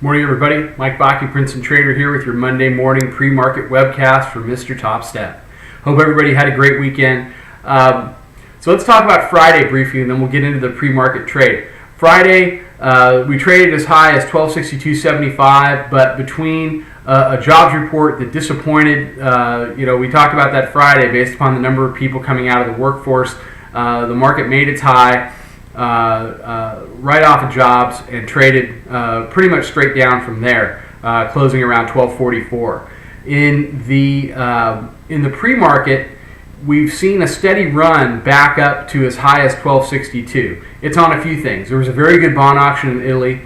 Morning, everybody. Mike Vacchi, Princetontrader here with your Monday morning pre-market webcast for Mr. Topstep. Hope everybody had a great weekend. So let's talk about Friday briefly, and then we'll get into the pre-market trade. Friday, we traded as high as 1262.75, but between a jobs report that disappointed, we talked about that Friday based upon the number of people coming out of the workforce. The market made its high right off of jobs and traded pretty much straight down from there, closing around 1244. In the pre-market, we've seen a steady run back up to as high as 1262. It's on a few things. There was a very good bond auction in Italy,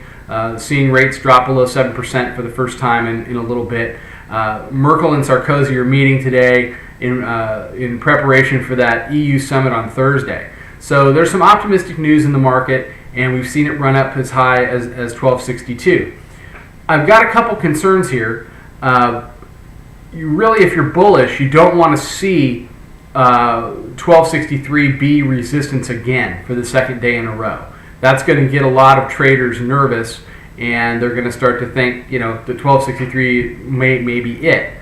seeing rates drop below 7% for the first time in a little bit. Merkel and Sarkozy are meeting today in preparation for that EU summit on Thursday. So there's some optimistic news in the market, and we've seen it run up as high as 1262. I've got a couple concerns here. If you're bullish, you don't want to see 1263 be resistance again for the second day in a row. That's going to get a lot of traders nervous, and they're going to start to think, that 1263 may be it.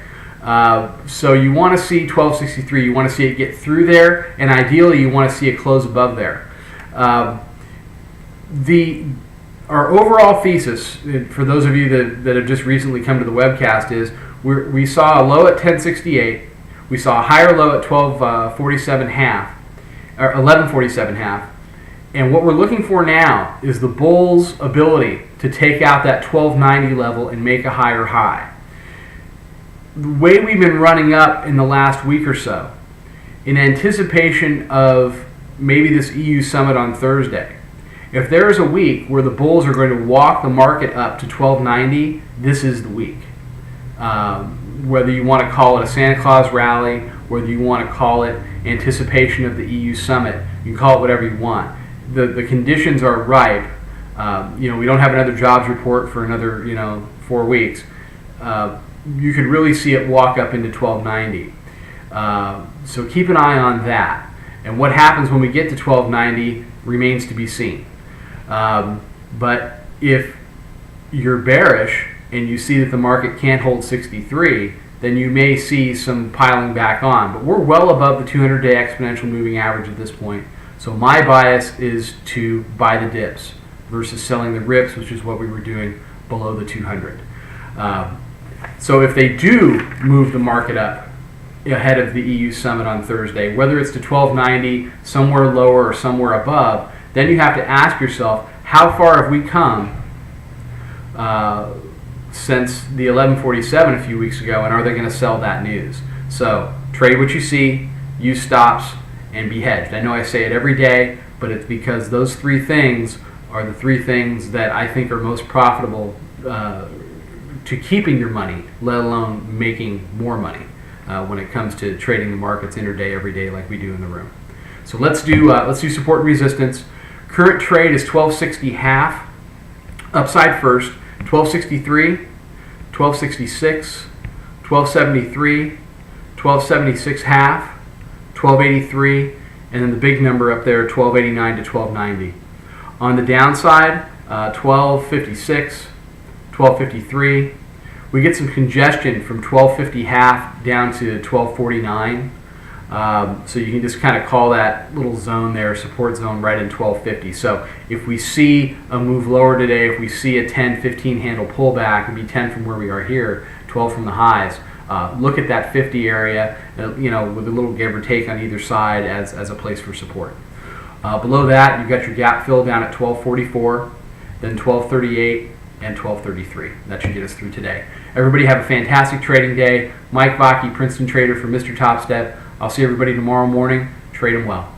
So you want to see 1263. You want to see it get through there, and ideally you want to see it close above there. Our overall thesis, for those of you that have just recently come to the webcast, is we saw a low at 1068. We saw a higher low at 1247.5 or 1147.5. And what we're looking for now is the bull's ability to take out that 1290 level and make a higher high. The way we've been running up in the last week or so, in anticipation of maybe this EU summit on Thursday, if there is a week where the bulls are going to walk the market up to 1290, this is the week. Whether you want to call it a Santa Claus rally, whether you want to call it anticipation of the EU summit, you can call it whatever you want. The conditions are ripe. We don't have another jobs report for another 4 weeks. You could really see it walk up into 1290. So keep an eye on that. And what happens when we get to 1290 remains to be seen. But if you're bearish and you see that the market can't hold 63, then you may see some piling back on. But we're well above the 200-day exponential moving average at this point. So my bias is to buy the dips versus selling the rips, which is what we were doing below the 200. So if they do move the market up ahead of the EU summit on Thursday, whether it's to 1290, somewhere lower or somewhere above, then you have to ask yourself, how far have we come since the 1147 a few weeks ago, and are they going to sell that news? So trade what you see, use stops, and be hedged. I know I say it every day, but it's because those three things are the three things that I think are most profitable to keeping your money, let alone making more money when it comes to trading the markets intraday every day like we do in the room. So let's do support and resistance. Current trade is 1260 half, upside first, 1263, 1266, 1273, 1276 half, 1283, and then the big number up there, 1289 to 1290. On the downside, 1256, 1253. We get some congestion from 1250 half down to 1249. So you can just kind of call that little zone there, support zone, right in 1250. So if we see a move lower today, if we see a 10-15 handle pullback, it'd be 10 from where we are here, 12 from the highs. Look at that 50 area, with a little give or take on either side as a place for support. Below that, you've got your gap fill down at 1244, then 1238, and 1233. That should get us through today. Everybody have a fantastic trading day. Mike Vacchi, Princetontrader for Mr. Topstep. I'll see everybody tomorrow morning. Trade them well.